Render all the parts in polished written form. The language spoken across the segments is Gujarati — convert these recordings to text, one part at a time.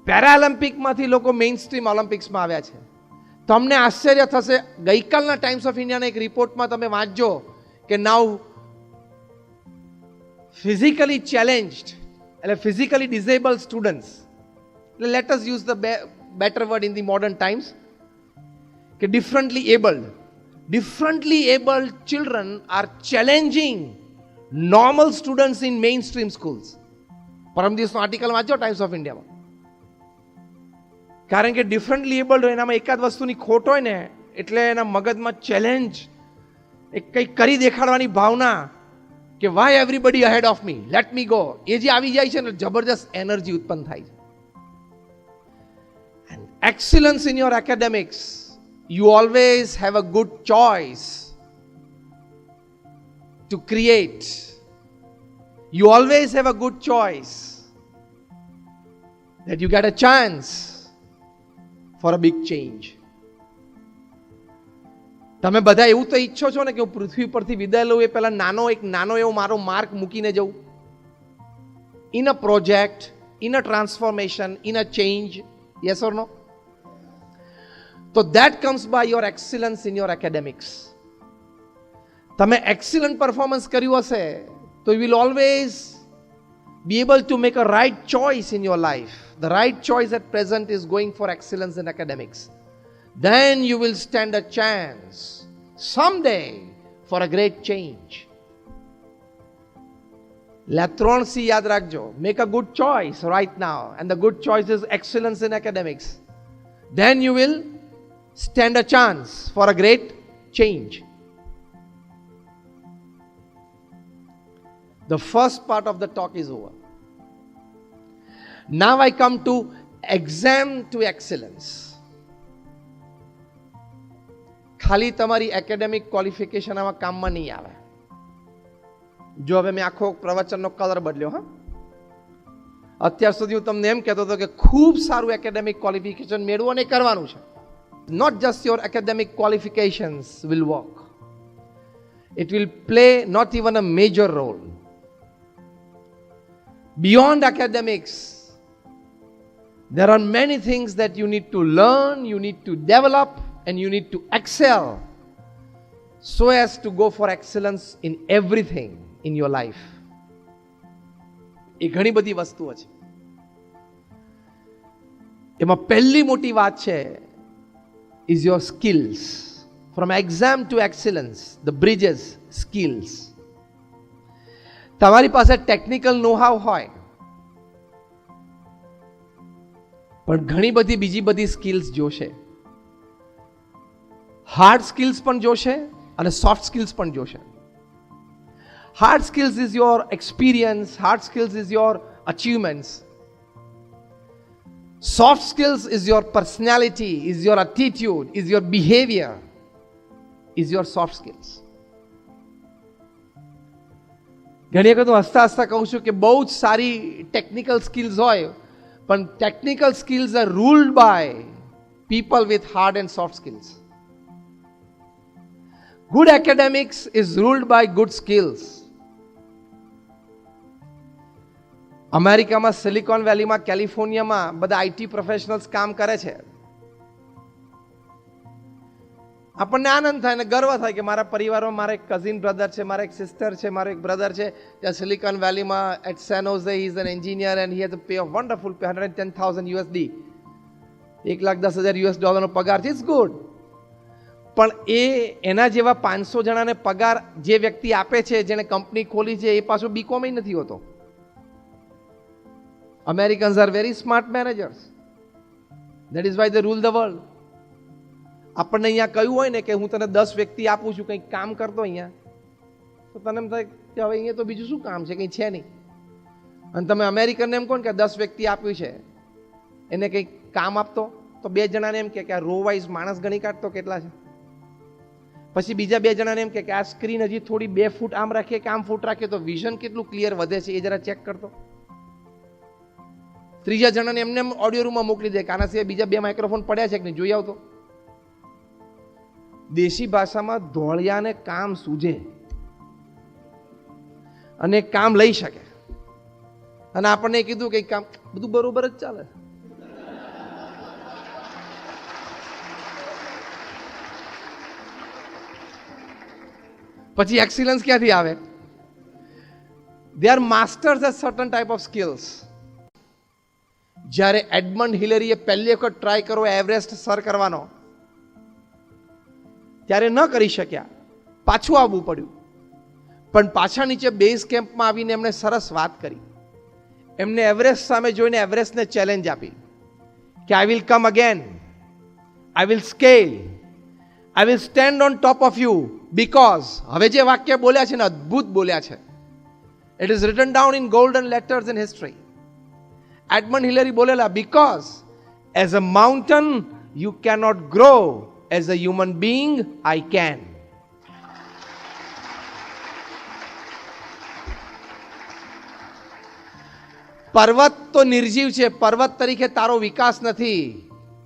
પેરાલિમ્પિકમાંથી લોકો મેઇન સ્ટ્રીમ ઓલિમ્પિક્સમાં આવ્યા છે. તમને આશ્ચર્ય થશે, ગઈકાલના ટાઈમ્સ ઓફ ઇન્ડિયાના એક રિપોર્ટમાં તમે વાંચજો કે નાઉ ફિઝિકલી ચેલેન્જડ એટલે ફિઝિકલી ડિઝેબલ સ્ટુડન્ટ્સ, એટલે let us use the better word in the modern times, કે differently abled children are challenging normal students in mainstream schools. પરમ દિવસનો આર્ટિકલ વાંચો ટાઈમ્સ ઓફ ઇન્ડિયામાં. કારણ કે ડિફરન્ટલી એબલ્ડ હોય એનામાં એકાદ વસ્તુની ખોટ હોય ને એટલે એના મગજમાં ચેલેન્જ, એક કંઈક કરી દેખાડવાની ભાવના કે why everybody ahead of me, let me go, એ જે આવી જાય છે ને જબરજસ્ત એનર્જી ઉત્પન્ન થાય છે. And excellence in your academics, you always have a good choice to create. You always have a good choice that you get a chance for a big change. તમે બધા એવું તો ઈચ્છો છો ને કે હું પૃથ્વી પરથી વિદાય લઉં એ પહેલા એક નાનો એવો મારો માર્ક મૂકીને જઉં, in a project, in a transformation, in a change. Yes or no? So that comes by your excellence in your academics. તમે excellent performance કર્યું હશે તો you will always be able to make a right choice in your life. The right choice at present is going for excellence in academics. Then you will stand a chance someday for a great change. ત્રણ C યાદ રાખજો. Make a good choice right now, and the good choice is excellence in academics. Then you will stand a chance for a great change. The first part of the talk is over. Now I come to exam to excellence. ખાલી તમારી એકેડેમિક ક્વોલિફિકેશન આમાં કામમાં નહીં આવે. જો હવે મેં આખો પ્રવચનનો કલર બદલ્યો. અત્યાર સુધી હું તમને એમ કહેતો હતો કે ખૂબ સારું એકેડેમિક ક્વોલિફિકેશન મેળવો અને કરવાનું છે. Not just your academic qualifications will work. It will play not even a major role. Beyond academics, there are many things that you need to learn, you need to develop, and you need to excel so as to go for excellence in everything in your life. એ ઘણી બધી વસ્તુઓ છે. એમાં પહેલી મોટી વાત છે is your skills. From exam to excellence, the bridges, skills. તમારી પાસે ટેકનિકલ નો-હાવ હોય પણ ઘણી બધી બીજી બધી સ્કિલ્સ જોશે. હાર્ડ સ્કિલ્સ પણ જોશે અને સોફ્ટ સ્કિલ્સ પણ જોશે. Hard skills is your experience, hard skills is your achievements. Soft skills is your personality, is your attitude, is your behavior, is your soft skills. ઘણી વખત હું હસતા હસતા કહું છું કે બહુ જ સારી ટેકનિકલ સ્કિલ્સ હોય પણ technical skills are ruled by people with hard and soft skills. Good academics is ruled by good skills. અમેરિકામાં સિલિકોન વેલીમાં, કેલિફોર્નિયામાં બધા આઈટી પ્રોફેશનલ્સ કામ કરે છે. આપણને આનંદ થાય અને ગર્વ થાય કે મારા પરિવારમાં મારા એક કઝિન બ્રધર છે, મારા એક સિસ્ટર છે, મારો એક બ્રધર છે ત્યાં સિલિકોન વેલીમાં at San Jose. He is an engineer and he has a pay of wonderful pay, $110,000 USD, $1,10,000 પગાર છે. It's good. પણ એના જેવા 500 જણાને પગાર જે વ્યક્તિ આપે છે, જેને કંપની ખોલી છે, એ પાછો બીકોમ નથી હોતો. Americans are very smart managers. That is why they rule the world. આપણને અહીંયા કહ્યું હોય ને કે હું તને 10 વ્યક્તિ આપું છું, કંઈક કામ કરતો અહીંયા, તો તને એમ થાય કે હવે અહીંયા તો બીજું શું કામ છે, કંઈ છે નહીં. અને તમે અમેરિકનને એમ કહો ને કે 10 વ્યક્તિ આપ્યું છે, એને કંઈક કામ આપતો, તો 2 જણાને એમ કે આ રો વાઇઝ માણસ ગણી કાઢતો કેટલા છે. પછી બીજા 2 જણાને એમ કે આ સ્ક્રીન હજી થોડી 2 ફૂટ આમ રાખીએ કે આમ ફૂટ રાખીએ તો વિઝન કેટલું ક્લિયર વધે છે એ જરા ચેક કરતો. ત્રીજા જણાને એમને ઓડિયો રૂમમાં મોકલી દે કે આના સિવાય બીજા 2 માઇક્રોફોન પડ્યા છે કે નહીં જોઈ આવતો. દેશી ભાષામાં ધોળિયાને કામ સૂજે અને કામ લઈ શકે. અને આપણને કીધું કે કામ બધું બરોબર જ ચાલે. પછી એક્સિલન્સ ક્યાંથી આવે? They are masters at certain type of skills. જ્યારે એડમંડ હિલેરીએ પહેલી વખત ટ્રાય કરો એવરેસ્ટ સર કરવાનો, ત્યારે ન કરી શક્યા, પાછું આવવું પડ્યું. પણ પાછા નીચે બેઝ કેમ્પમાં આવીને એમણે સરસ વાત કરી. એમને એવરેસ્ટ સામે જોઈને એવરેસ્ટને ચેલેન્જ આપી કે I will come again, I will scale, I will stand on top of you, because હવે જે વાક્ય બોલ્યા છે ને અદ્ભુત બોલ્યા છે. It is written down in golden letters in history. Edmund Hillary બોલેલા, because as a mountain you cannot grow, as a human being I can. પર્વત તો નિર્જીવ છે, પર્વત તરીકે તારો વિકાસ નથી.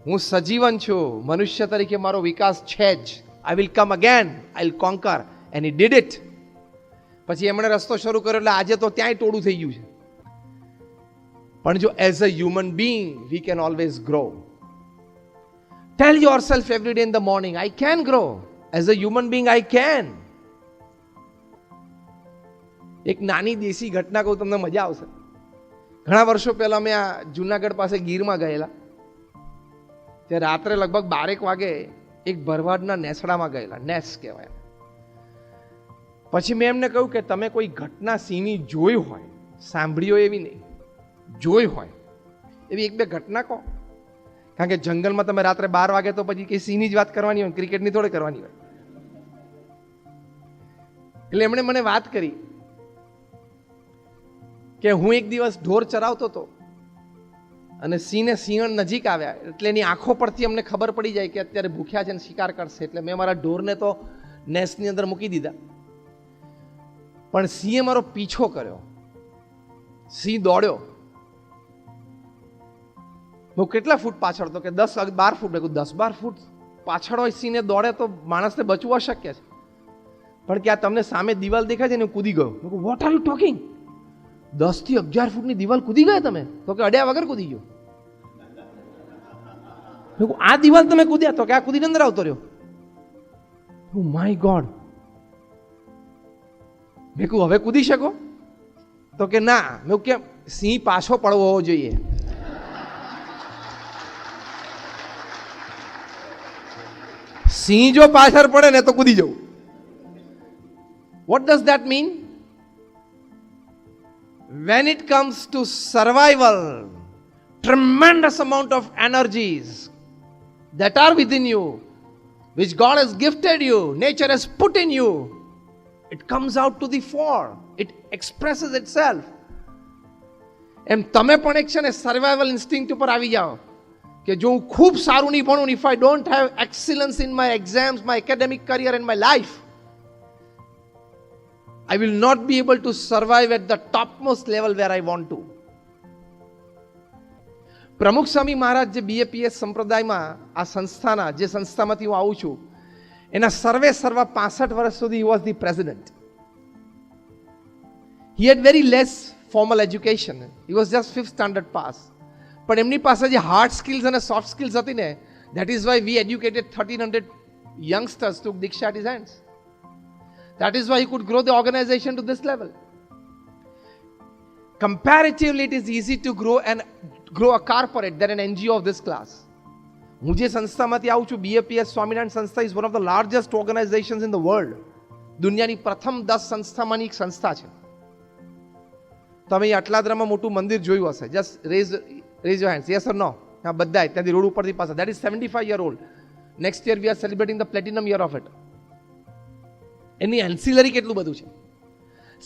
હું સજીવન છું, મનુષ્ય તરીકે મારો વિકાસ છે જ. I will come again, I will conquer, and he did it. પછી એમણે રસ્તો શરૂ કર્યો એટલે આજે તો ત્યાંય ટોળું થઈ ગયું છે. પણ જો as a human being we can always grow. Tell yourself every day in the morning, I can grow. As a human being I can. એક નાની દેશી ઘટના કહું, તમને મજા આવશે. ઘણા વર્ષો પહેલા મેં આ જુનાગઢ પાસે ગીરમાં ગયેલા, ત્યાં રાત્રે લગભગ 12 વાગે એક ભરવાડના નેસડામાં ગયેલા, નેસ કહેવાય. પછી મેં એમને કહ્યું કે તમે કોઈ ઘટના સિંહની જોઈ હોય, સાંભળી હોય એવી નહીં, જોઈ હોય એવી 1-2 ઘટના કહો. કારણ કે જંગલમાં તમે રાત્રે 12 વાગે તો પછી કે સિંહની જ વાત કરવાની હોય, ક્રિકેટની થોડી કરવાની હોય. એટલે એમણે મને વાત કરી કે હું એક દિવસ ઢોર ચરાવતો હતો અને સિંહને સિંહણ નજીક આવ્યા એટલે એની આંખો પરથી અમને ખબર પડી જાય કે અત્યારે ભૂખ્યા છે ને શિકાર કરશે. એટલે મેં મારા ઢોરને તો નેસની અંદર મૂકી દીધા, પણ સિંહે મારો પીછો કર્યો. સિંહ દોડ્યો. હું કેટલા ફૂટ પાછળ? તો કે 10-12 ફૂટ. 10-12 ફૂટ પાછળ હોય સિંહને દોડે તો માણસને બચવું અશક્ય છે. પણ કે આ તમને સામે દિવાલ દેખાય છે ને, કૂદી ગયો. What are you talking? 10 થી 11 ફૂટની દિવાલ કૂદી ગયા તમે? તો કે અડ્યા વગર કૂદી ગયો. આ દિવાલ તમે કૂદ્યા? તો કે આ કૂદીને અંદર આવતો રહ્યો. My God. મેં કહ્યું હવે કૂદી શકો? તો કે ના. મેં કેમ? સિંહ પાછો પડવો હોવો જોઈએ. સિંહ જો પાછળ પડે ને તો કૂદી જવું. What does that mean? When it comes to survival, tremendous amount of energies that are within you, which God has gifted you, nature has put in you, it comes out to the fore. It expresses itself. એમ તમે પણ એક છે ને સર્વાઇવલ ઇન્સ્ટિંક્ટ ઉપર આવી જાઓ કે જો હું ખૂબ સારું નહીં ભણું, if I don't have excellence in my exams, my academic career and my life, I will not be able to survive at the topmost level where I want to. પ્રમુખ સ્વામી મહારાજ જે BAPS સંપ્રદાયમાં આ સંસ્થાના, જે સંસ્થામાંથી હું આવું છું, એના સર્વે 65 વર્ષ સુધી he was the president. He had very less formal education. He was just 5th standard pass. પણ એમની પાસે જે હાર્ડ સ્કિલ્સ અને સોફ્ટ સ્કિલ્સ હતી ને, that is why we educated 1300 youngsters took Diksha at his hands. That is why he could grow the organization to this level. Comparatively, it is easy to grow a corporate than an NGO of this class. હું જે સંસ્થામાંથી આવું છું, BAPS સ્વામિનારાયણ સંસ્થા is one of the largest organizations in the world. દુનિયાની પ્રથમ 10 સંસ્થામાંની એક સંસ્થા છે. તમે અટલાદરામાં મોટું મંદિર જોયું હશે. Just raise your hands. Yes or no? હા, બધાય ત્યાંથી રોડ ઉપરથી પાછા. That is 75 year old. Next year we are celebrating the platinum year of it. Any ancillary કેટલું બધું છે.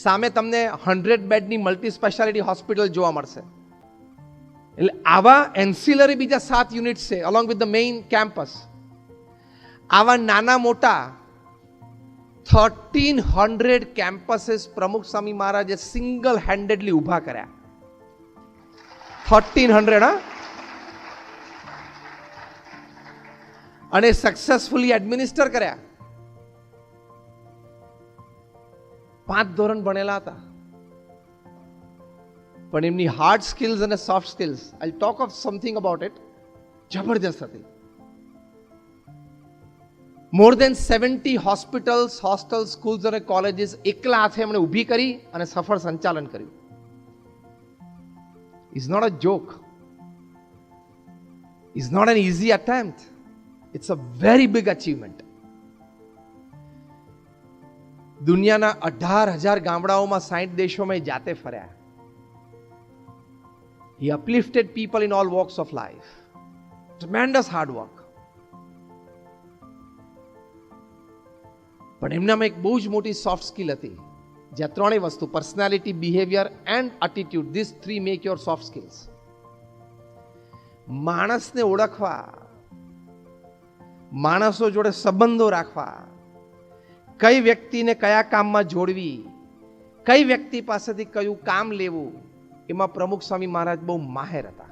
સામે તમને 100 બેડની મલ્ટી સ્પેશિયાલિટી હોસ્પિટલ જોવા મળશે. એટલે આવા એન્સિલરી બીજા 7 યુનિટ્સ છે along with the main campus. આવા નાના મોટા 1300 કેમ્પસીસ પ્રમુખ સ્વામી મહારાજે સિંગલ હેન્ડેડલી ઊભા કર્યા. 1300 હા, અને સક્સેસફુલી એડમિનિસ્ટર કર્યા. 5 ધોરણ ભણેલા હતા, પણ એમની હાર્ડ સ્કિલ્સ અને soft skills, I talk of something about it, જબરજસ્ત હતી. More then 70 hospitals, hostel, schools અને કોલેજીસ એકલા હાથે એમણે ઊભી કરી અને સફળ સંચાલન કર્યું. Is not a joke, is not an easy attempt, it's a very big achievement. દુનિયાના 18,000 ગામડાઓમાં 60 દેશોમાં જાતે ફર્યા. He uplifted people in all walks of life. Tremendous hard work. પણ એમનામાં એક બહુ જ મોટી સોફ્ટ સ્કિલ હતી, જ્યાં ત્રણેય વસ્તુ, personality, behaviour and attitude, this three make your soft skills. માણસને ઓળખવા, માણસો જોડે સંબંધો રાખવા, કઈ વ્યક્તિને કયા કામમાં જોડવી, કઈ વ્યક્તિ પાસેથી કયું કામ લેવું, એમાં પ્રમુખ સ્વામી મહારાજ બહુ માહેર હતા.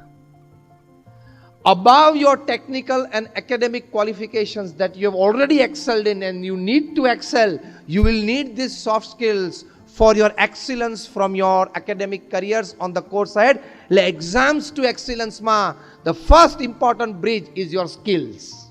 Above your technical and academic qualifications that you have already excelled in and you need to excel, you will need these soft skills for your excellence from your academic careers on the course ahead. Le exams to excellence ma, the first important bridge is your skills.